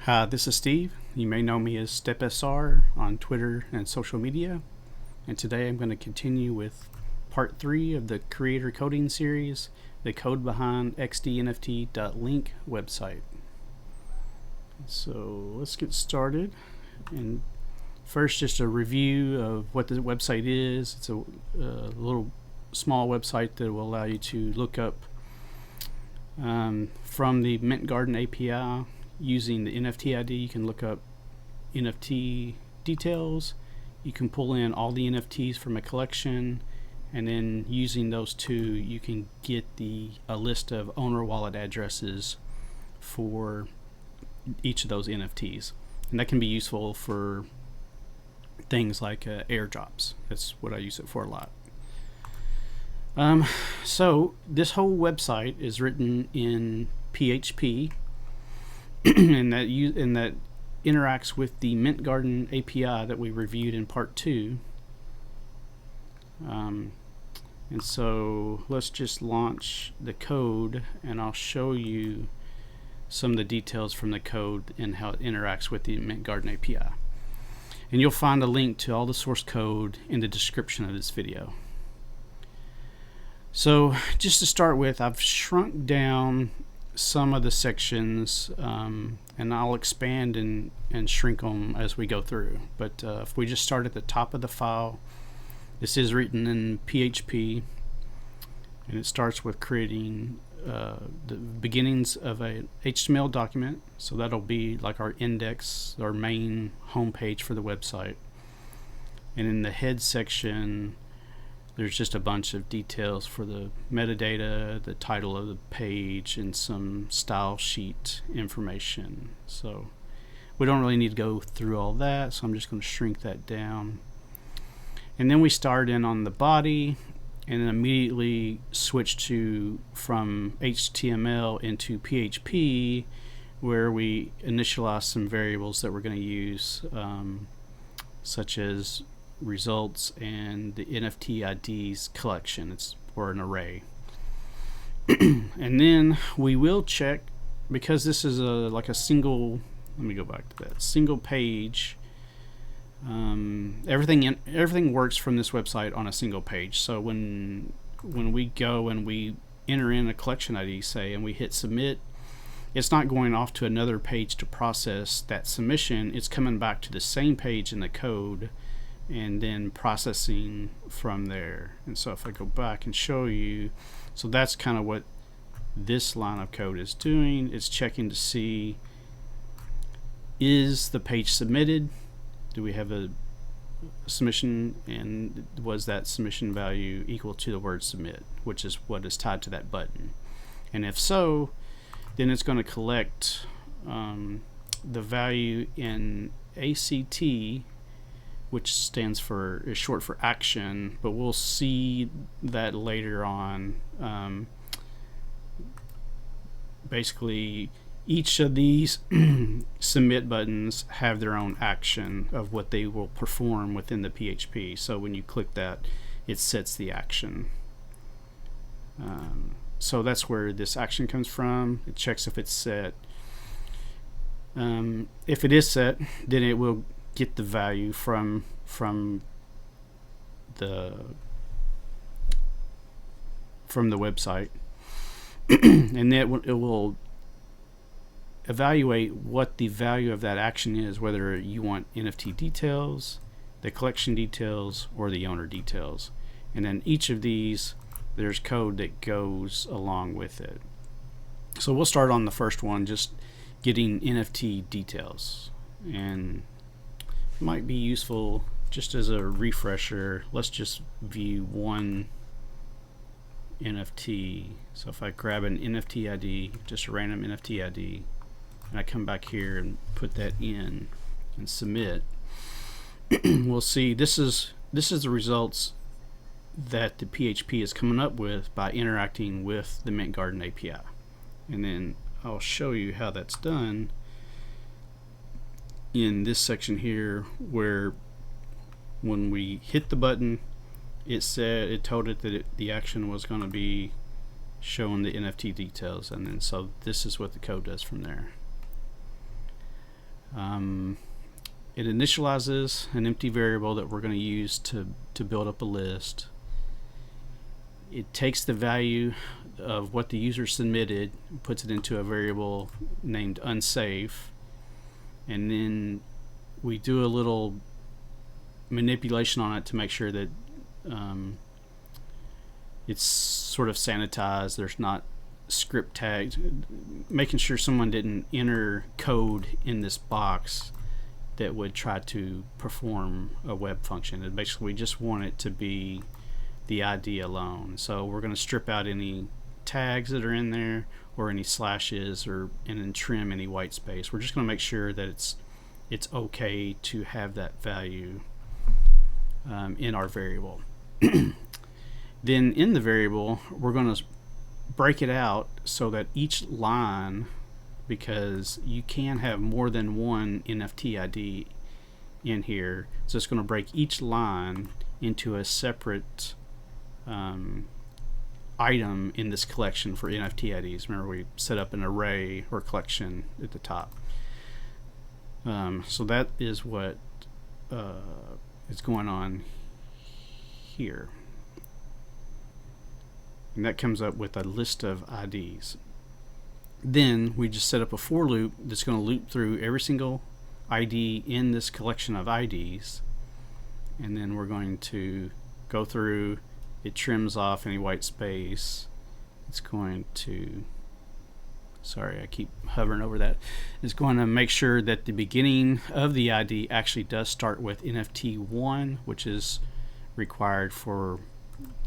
Hi, this is Steve. You may know me as StepSR on Twitter and social media. And today I'm going to continue with part 3 of the Creator Coding series, the code behind XDNFT.link website. So let's get started. And first, just a review of what the website is. It's a little small website that will allow you to look up from the Mint Garden API. Using the NFT ID, you can look up NFT details. You can pull in all the NFTs from a collection, and then using those two, you can get a list of owner wallet addresses for each of those NFTs, and that can be useful for things like airdrops. That's what I use it for a lot. So this whole website is written in PHP. and that interacts with the Mint Garden API that we reviewed in part 2. And so let's just launch the code, and I'll show you some of the details from the code and how it interacts with the Mint Garden API. And you'll find a link to all the source code in the description of this video. So just to start with, I've shrunk down some of the sections, and I'll expand and shrink them as we go through. But if we just start at the top of the file, this is written in PHP, and it starts with creating the beginnings of a HTML document. So that'll be like our index, our main home page for the website. And in the head section, there's just a bunch of details for the metadata, the title of the page, and some style sheet information. So we don't really need to go through all that, so I'm just going to shrink that down. And then we start in on the body, and then immediately switch from HTML into PHP, where we initialize some variables that we're going to use, such as results and the NFT IDs collection. Or an array. And then we will check, because this is like a single, let me go back to that, single page. Everything works from this website on a single page. So when we go and we enter in a collection ID, say, and we hit submit, it's not going off to another page to process that submission. It's coming back to the same page in the code and then processing from there. And so if I go back and show you, so that's kind of what this line of code is doing. It's checking to see, is the page submitted? Do we have a submission, and was that submission value equal to the word submit, which is what is tied to that button? And if so, then it's going to collect the value in ACT, which is short for action, but we'll see that later on. Basically, each of these submit buttons have their own action of what they will perform within the PHP. So when you click that, it sets the action. So that's where this action comes from. It checks if it's set. If it is set, then it will get the value from the website, and then it will evaluate what the value of that action is, whether you want NFT details, the collection details, or the owner details. And then each of these, there's code that goes along with it. So we'll start on the first one, just getting NFT details. And it might be useful just as a refresher. Let's just view one NFT. So if I grab an NFT ID, just a random NFT ID, and I come back here and put that in and submit, we'll see this is the results that the PHP is coming up with by interacting with the Mint Garden API. And then I'll show you how that's done in this section here, where when we hit the button, it told it that the action was going to be showing the NFT details, and then so this is what the code does from there. It initializes an empty variable that we're going to use to build up a list. It takes the value of what the user submitted, puts it into a variable named unsafe, and then we do a little manipulation on it to make sure that it's sort of sanitized. There's not script tags, making sure someone didn't enter code in this box that would try to perform a web function. And basically we just want it to be the ID alone. So we're going to strip out any tags that are in there or any slashes, and then trim any white space. We're just going to make sure that it's okay to have that value in our variable. Then in the variable we're going to break it out so that each line, because you can have more than one NFT ID in here, so it's going to break each line into a separate item in this collection for NFT IDs. Remember, we set up an array or collection at the top. So that is what is going on here. And that comes up with a list of IDs. Then we just set up a for loop that's going to loop through every single ID in this collection of IDs, and then we're going to go through. It trims off any white space. It's going to, sorry, I keep hovering over that. It's going to make sure that the beginning of the ID actually does start with NFT1, which is required for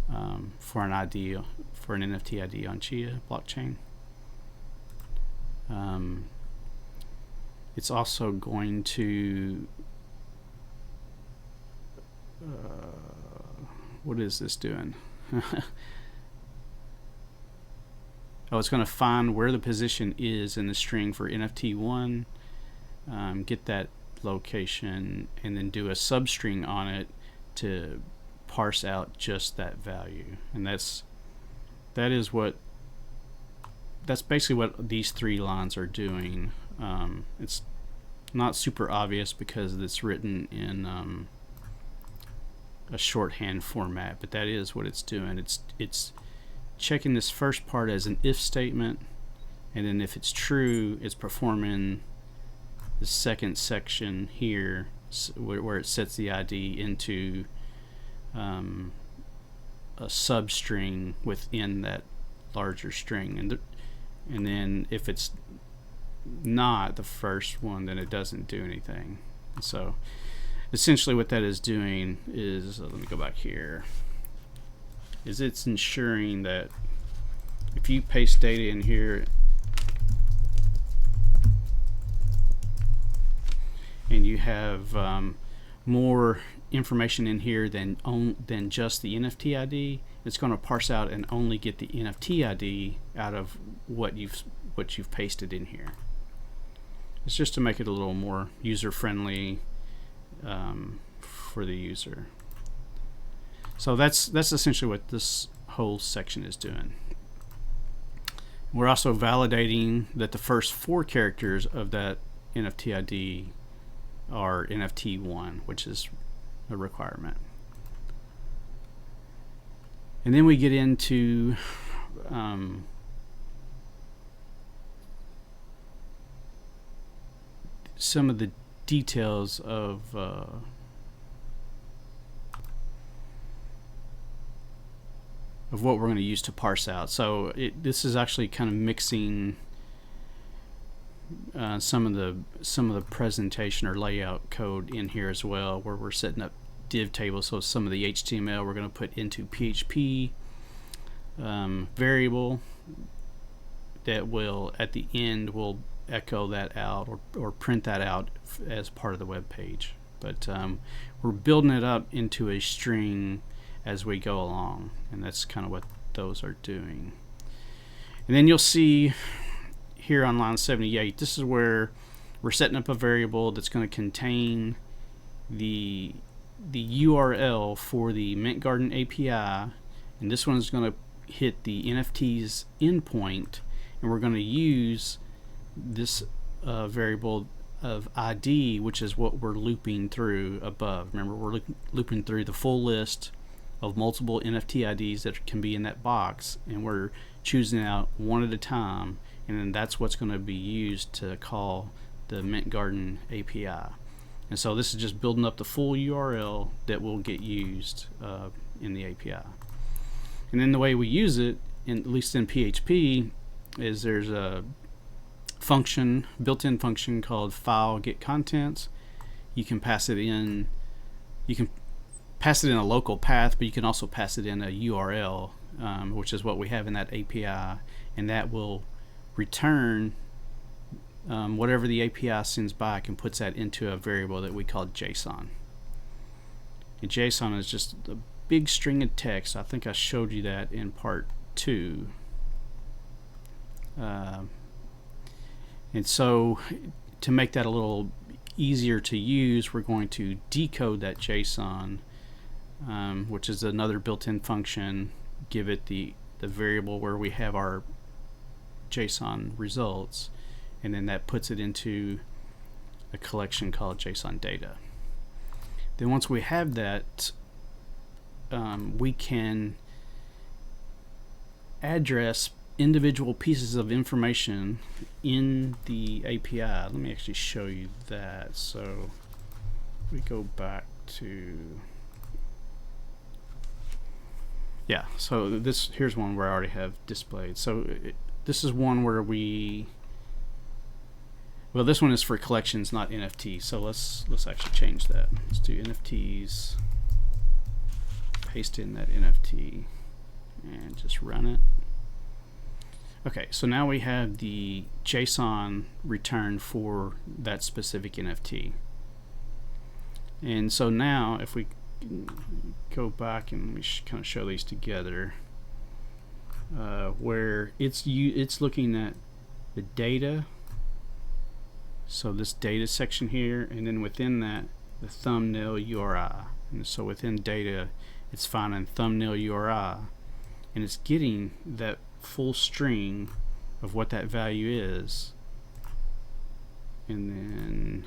an ID, for an NFT ID on Chia blockchain. It's also going to what is this doing? Oh, it's going to find where the position is in the string for NFT1, get that location, and then do a substring on it to parse out just that value. And that's basically what these three lines are doing. It's not super obvious because it's written in a shorthand format, but that is what it's doing. It's checking this first part as an if statement, and then if it's true, it's performing the second section here where it sets the ID into a substring within that larger string, and then if it's not the first one, then it doesn't do anything. So essentially what that is doing is, let me go back here, is it's ensuring that if you paste data in here and you have more information in here than just the NFT ID, it's going to parse out and only get the NFT ID out of what you've pasted in here. It's just to make it a little more user friendly for the user. So that's essentially what this whole section is doing. We're also validating that the first 4 characters of that NFT ID are NFT1, which is a requirement. And then we get into some of the details of what we're going to use to parse out. So this is actually kind of mixing some of the presentation or layout code in here as well, where we're setting up div tables. So some of the HTML we're going to put into PHP variable that will at the end will echo that out or print that out as part of the web page. But we're building it up into a string as we go along, and that's kind of what those are doing. And then you'll see here on line 78, this is where we're setting up a variable that's going to contain the URL for the Mint Garden API, and this one is going to hit the NFT's endpoint, and we're going to use this variable of ID, which is what we're looping through above. Remember, we're looping through the full list of multiple NFT IDs that can be in that box, and we're choosing out one at a time, and then that's what's going to be used to call the Mint Garden API. And so this is just building up the full URL that will get used in the API. And then the way we use it, at least in PHP, is there's a function, built-in function called file get contents. You can pass it in. You can pass it in a local path, but you can also pass it in a URL, which is what we have in that API, and that will return whatever the API sends back and puts that into a variable that we call JSON. And JSON is just a big string of text. I think I showed you that in part 2. And so to make that a little easier to use, we're going to decode that JSON, which is another built-in function, give it the variable where we have our JSON results, and then that puts it into a collection called JSON data. Then once we have that, we can address individual pieces of information in the API. Let me actually show you that. So we go back to, yeah, so here's one where I already have displayed. So this is one where well, this one is for collections, not NFT. So let's actually change that. Let's do NFTs, paste in that NFT, and just run it. Okay, so now we have the JSON return for that specific NFT. And so now if we go back and we kind of show these together, where it's looking at the data, so this data section here, and then within that the thumbnail URI. And so within data it's finding thumbnail URI, and it's getting that full string of what that value is, and then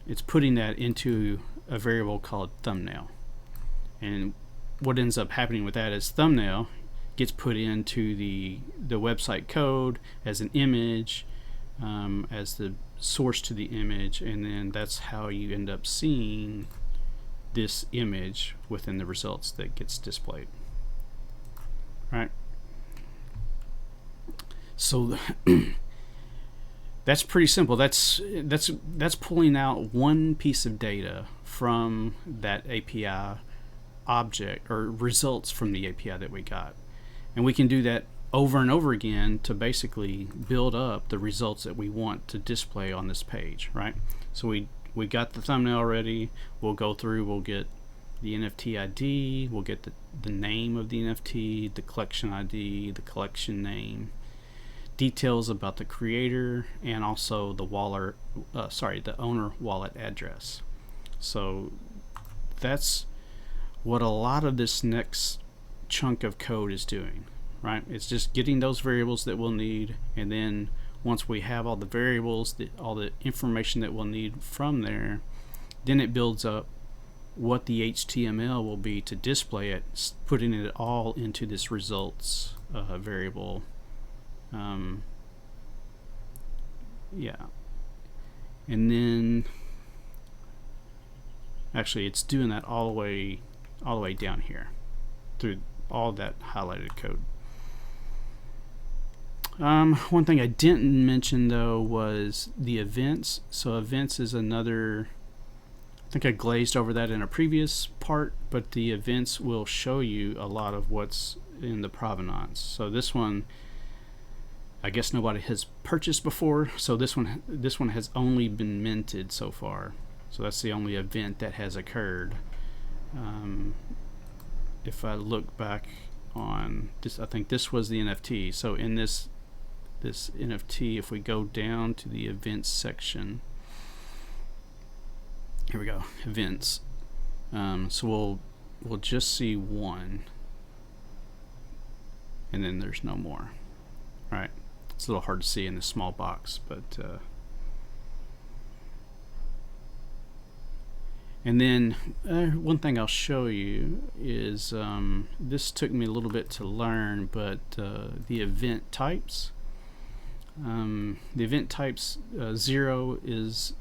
it's putting that into a variable called thumbnail. And what ends up happening with that is thumbnail gets put into the website code as an image, as the source to the image, and then that's how you end up seeing this image within the results that gets displayed. Right? So that's pretty simple. That's pulling out one piece of data from that API object, or results from the API that we got, and we can do that over and over again to basically build up the results that we want to display on this page, right? So we got the thumbnail already. We'll go through, we'll get the NFT ID, we'll get the name of the NFT, the collection ID, the collection name, details about the creator, and also the the owner wallet address. So that's what a lot of this next chunk of code is doing, right? It's just getting those variables that we'll need, and then once we have all the variables, all the information that we'll need from there, then it builds up what the HTML will be to display it, putting it all into this results variable. Yeah, and then actually it's doing that all the way down here through all that highlighted code. One thing I didn't mention though was the events. So events is another, I think I glazed over that in a previous part, but the events will show you a lot of what's in the provenance. So this one, I guess nobody has purchased before, so this one has only been minted so far. So that's the only event that has occurred. If I look back on this, I think this was the NFT. So in this NFT, if we go down to the events section, here we go, events. So we'll just see one, and then there's no more. All right. It's a little hard to see in this small box, but And then one thing I'll show you is this took me a little bit to learn, but the event types. The event types, 0 is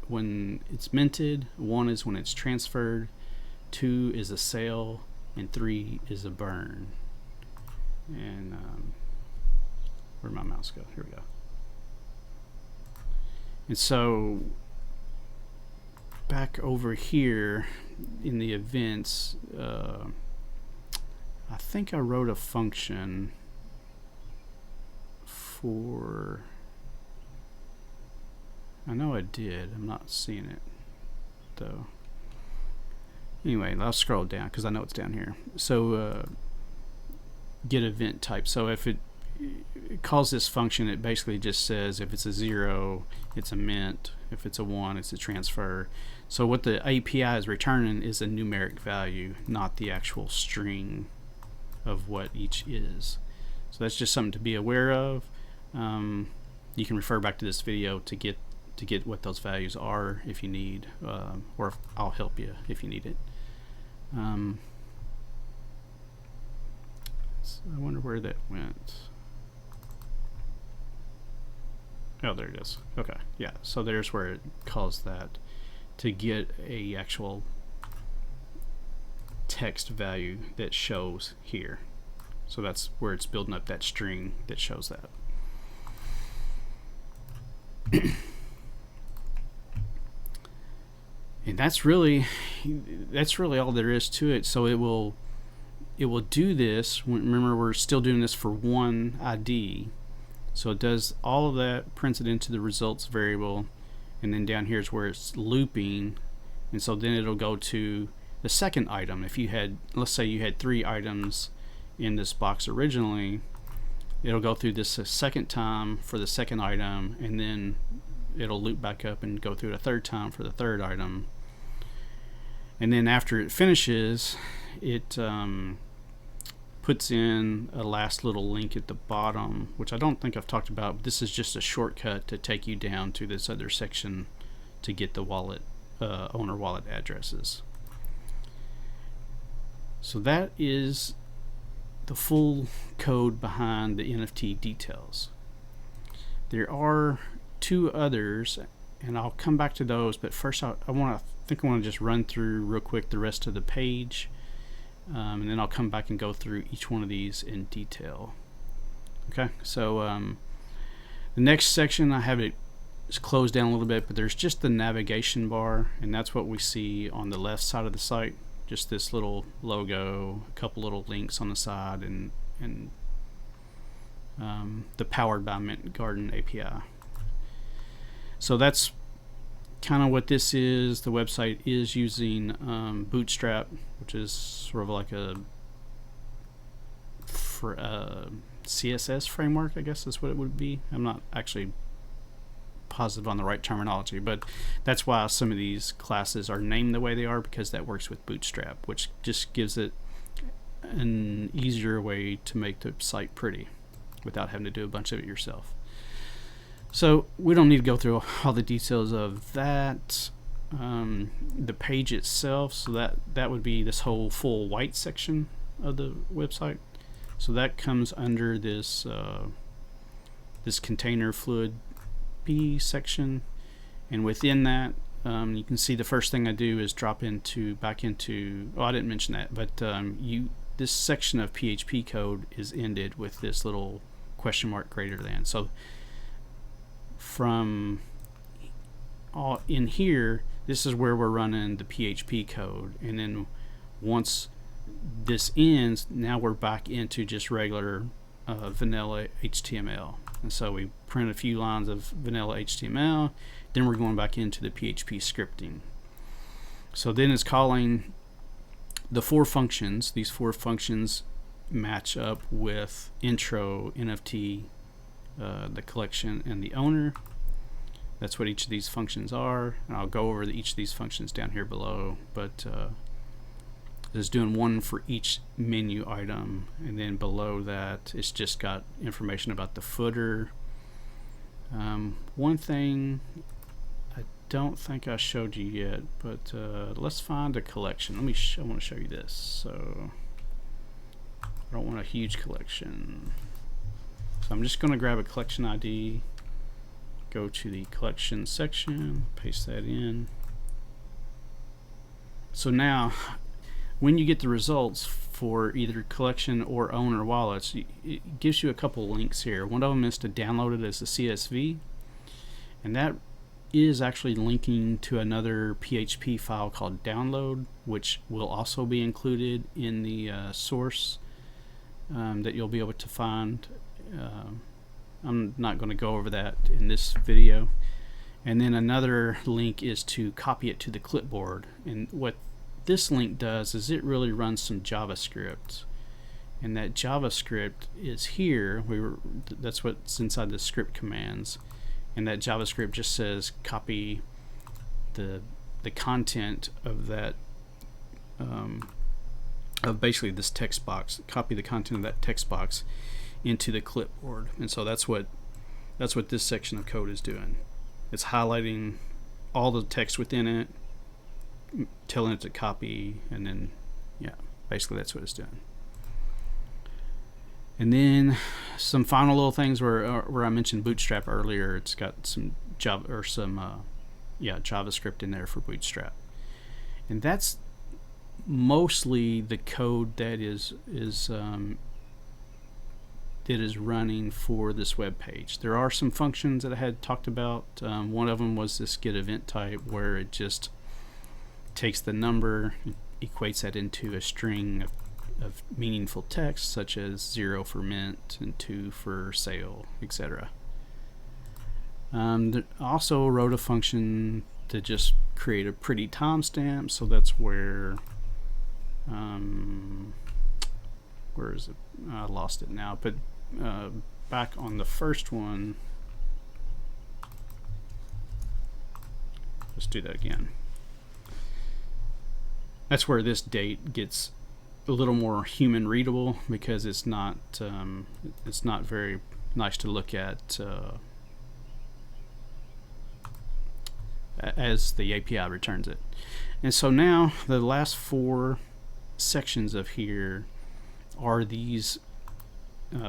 when it's minted, 1 is when it's transferred, 2 is a sale, and 3 is a burn. And where'd my mouse go? Here we go. And so back over here in the events, I think I wrote a function for, I know I did, I'm not seeing it though. Anyway, I'll scroll down because I know it's down here. So get event type. So if it calls this function, it basically just says if it's a 0, it's a mint. If it's a 1, it's a transfer. So what the API is returning is a numeric value, not the actual string of what each is. So that's just something to be aware of. You can refer back to this video to get what those values are if you need, or if I'll help you if you need it. So I wonder where that went. Oh, there it is. Okay, yeah. So there's where it calls that to get a actual text value that shows here. So that's where it's building up that string that shows that. And that's really all there is to it. So it will do this. Remember, we're still doing this for one ID. So it does all of that, prints it into the results variable, and then down here is where it's looping. And so then it'll go to the second item. If you had, let's say you had 3 items in this box originally, it'll go through this a second time for the second item, and then it'll loop back up and go through it a third time for the third item. And then after it finishes, it puts in a last little link at the bottom, which I don't think I've talked about, but this is just a shortcut to take you down to this other section to get the wallet owner wallet addresses. So that is the full code behind the NFT details. There are 2 others, and I'll come back to those, but first I want to just run through real quick the rest of the page, and then I'll come back and go through each one of these in detail. Okay, so the next section I have it closed down a little bit, but there's just the navigation bar, and that's what we see on the left side of the site. Just this little logo, a couple little links on the side, and the Powered by Mint Garden API. So that's kind of what this is. The website is using Bootstrap, which is sort of like a CSS framework, I guess is what it would be. I'm not actually positive on the right terminology, but that's why some of these classes are named the way they are, because that works with Bootstrap, which just gives it an easier way to make the site pretty without having to do a bunch of it yourself. So we don't need to go through all the details of that. The page itself, so that would be this whole full white section of the website. So that comes under this this container fluid B section, and within that you can see the first thing I do is drop back into, oh, I didn't mention that, but this section of PHP code is ended with this little question mark greater than. So from in here, this is where we're running the PHP code, and then once this ends, now we're back into just regular vanilla HTML. And so we print a few lines of vanilla HTML, then we're going back into the PHP scripting. So then it's calling the 4 functions. These 4 functions match up with intro, NFT, the collection, and the owner. That's what each of these functions are, and I'll go over each of these functions down here below, but it's doing one for each menu item, and then below that it's just got information about the footer. One thing I don't think I showed you yet, but let's find a collection. I want to show you this. So I don't want a huge collection. So I'm just going to grab a collection ID, go to the collection section, paste that in. So now, when you get the results for either collection or owner wallets, it gives you a couple links here. One of them is to download it as a CSV, and that is actually linking to another PHP file called download, which will also be included in the source that you'll be able to find. I'm not going to go over that in this video. And then another link is to copy it to the clipboard, and what this link does is it really runs some JavaScript, and that JavaScript is here. That's what's inside the script commands, and that JavaScript just says copy the content of that of basically this text box, copy the content of that text box into the clipboard. And so that's what this section of code is doing. It's highlighting all the text within it, telling it to copy, and then basically that's what it's doing. And then some final little things where I mentioned Bootstrap earlier. It's got some JavaScript in there for Bootstrap, and that's mostly the code that is running for this web page. There are some functions that I had talked about. One of them was this get event type, where it just takes the number, equates that into a string of meaningful text, such as 0 for mint and 2 for sale, etc. Also wrote a function to just create a pretty timestamp, so that's where is it? I lost it now, but back on the first one, let's do that again. That's where this date gets a little more human readable, because it's not very nice to look at as the API returns it. And so now the last 4 sections of here are these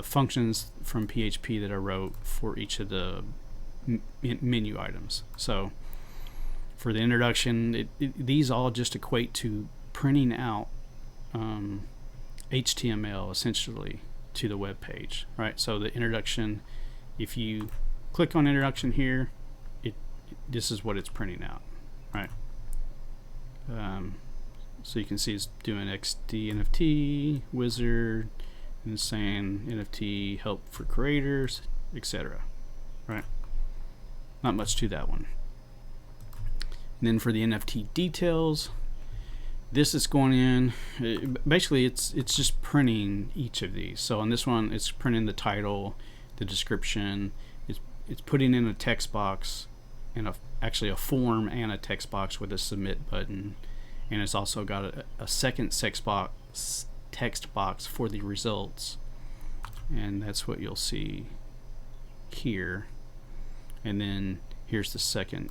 functions from PHP that I wrote for each of the menu items. So for the introduction, these all just equate to printing out HTML essentially to the web page, right? So the introduction, if you click on introduction here, this is what it's printing out, right? So you can see it's doing XDNFT, wizard, and it's saying NFT help for creators, etc. Right? Not much to that one. And then for the NFT details, this is going in. Basically, it's just printing each of these. So on this one, it's printing the title, the description. It's putting in a text box, and actually a form and a text box with a submit button. And it's also got a second text box for the results, and that's what you'll see here. And then here's the second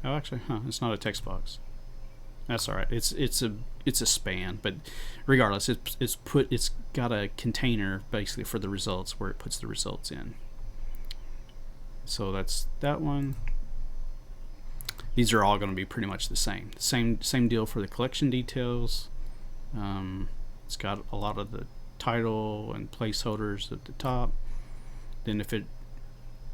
it's not a text box. That's all right. It's a span, but regardless, it's got a container basically for the results where it puts the results in. So that's that one. These are all going to be pretty much the same. Same deal for the collection details. It's got a lot of the title and placeholders at the top. Then if it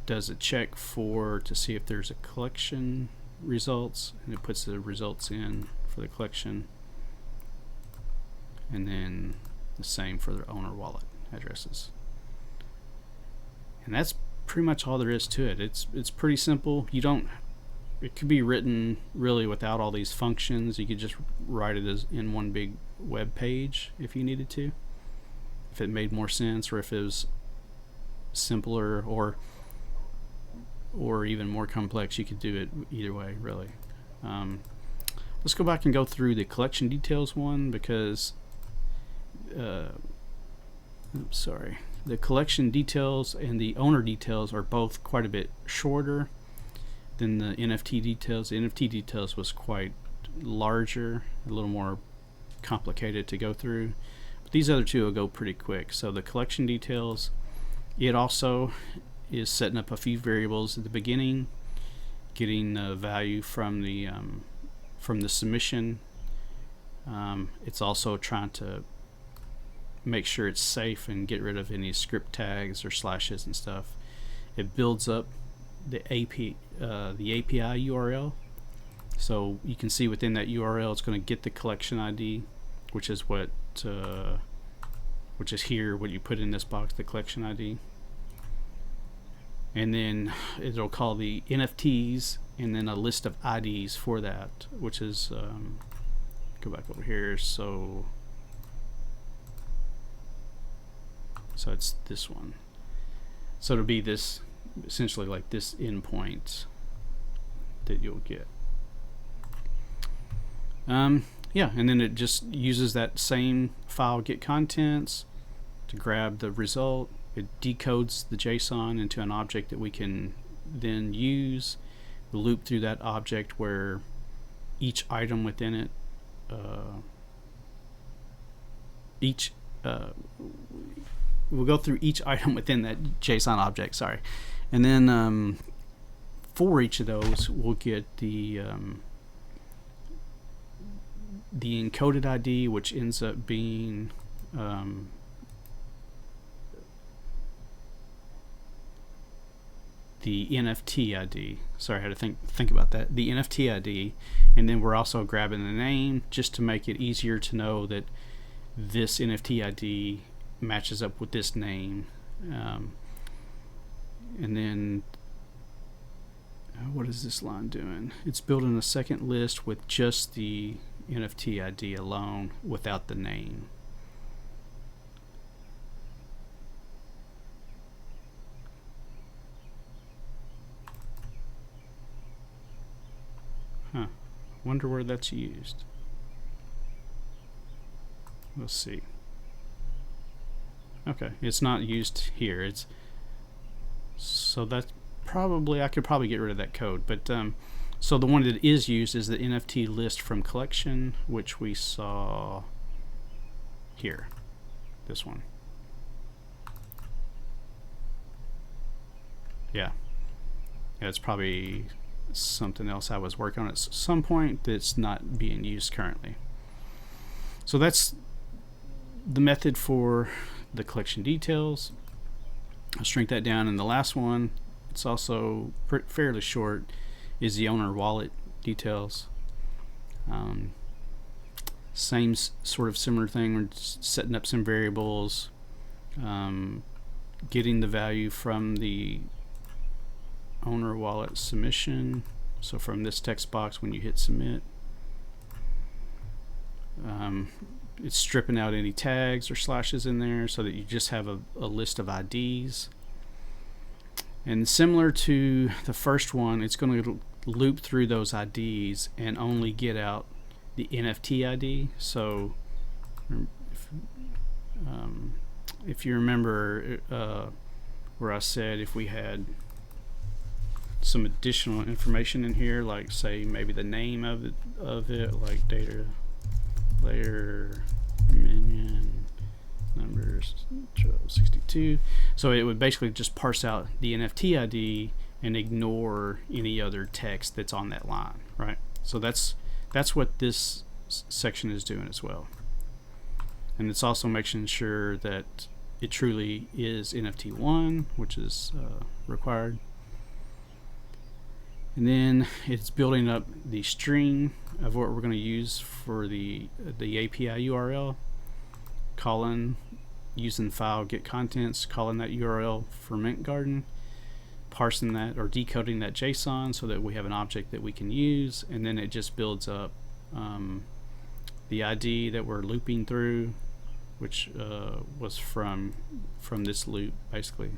does a check to see if there's a collection results, and it puts the results in for the collection. And then the same for the owner wallet addresses. And that's pretty much all there is to it. It's pretty simple. It could be written really without all these functions. You could just write it as in one big web page if you needed to, if it made more sense, or if it was simpler or even more complex. You could do it either way, really. Let's go back and go through the collection details one, because the collection details and the owner details are both quite a bit shorter than the NFT details. The NFT details was quite larger, a little more complicated to go through. But these other two will go pretty quick. So the collection details, it also is setting up a few variables at the beginning, getting the value from the submission. It's also trying to make sure it's safe and get rid of any script tags or slashes and stuff. It builds up the API URL. So you can see within that URL, it's going to get the collection ID, which is what, which is here, what you put in this box, the collection ID. And then it'll call the NFTs and then a list of IDs for that, which is, go back over here. So it's this one. So it'll be this, essentially like this endpoint that you'll get. Yeah, and then it just uses that same file get contents to grab the result. It decodes the JSON into an object that we can then use. We loop through that object where each item within it, we'll go through each item within that JSON object, sorry. And then for each of those, we'll get the encoded ID, which ends up being the NFT ID. Sorry, I had to think about that. The NFT ID, and then we're also grabbing the name just to make it easier to know that this NFT ID matches up with this name. And then what is this line doing? It's building a second list with just the NFT ID alone without the name. Huh. Wonder where that's used. We'll see. Okay, it's not used here. It's so that probably I could probably get rid of that code, but so the one that is used is the NFT list from collection, which we saw here. This one. Yeah, it's probably something else I was working on at some point that's not being used currently. So that's the method for the collection details. I'll shrink that down. And the last one, it's also fairly short, is the owner wallet details. Same sort of similar thing. We're just setting up some variables, getting the value from the owner wallet submission. So from this text box, when you hit submit, it's stripping out any tags or slashes in there so that you just have a list of IDs. And similar to the first one, it's going to loop through those IDs and only get out the NFT ID. So if you remember where I said if we had some additional information in here, like say maybe the name of it, like data layer minion numbers 1262. So it would basically just parse out the NFT ID and ignore any other text that's on that line, right? So that's what this section is doing as well. And it's also making sure that it truly is NFT1, which is required. And then it's building up the string of what we're going to use for the API URL, using file get contents, calling that URL for Mint Garden, parsing that or decoding that JSON so that we have an object that we can use, and then it just builds up the ID that we're looping through, which was from this loop, basically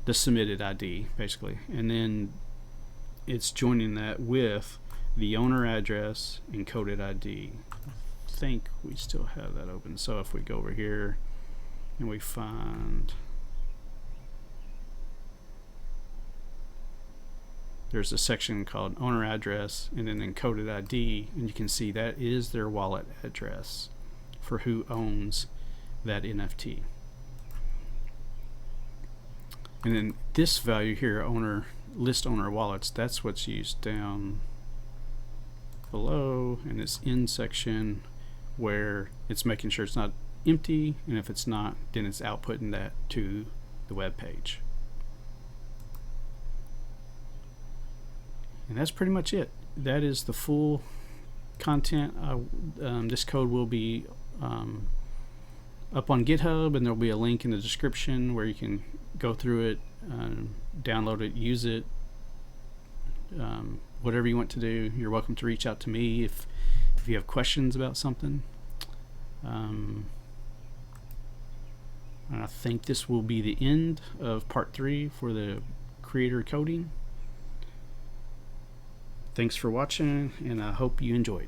the submitted ID, basically, and then it's joining that with the owner address encoded ID. I think we still have that open. So if we go over here and we find there's a section called owner address and then encoded ID, and you can see that is their wallet address for who owns that NFT. And then this value here, list owner wallets, that's what's used down below in this in section where it's making sure it's not empty, and if it's not, then it's outputting that to the web page. And that's pretty much it. That is the full content. This code will be up on GitHub, and there'll be a link in the description where you can go through it, download it, use it, whatever you want to do. You're welcome to reach out to me if you have questions about something. And I think this will be the end of part 3 for the creator coding. Thanks for watching, and I hope you enjoyed.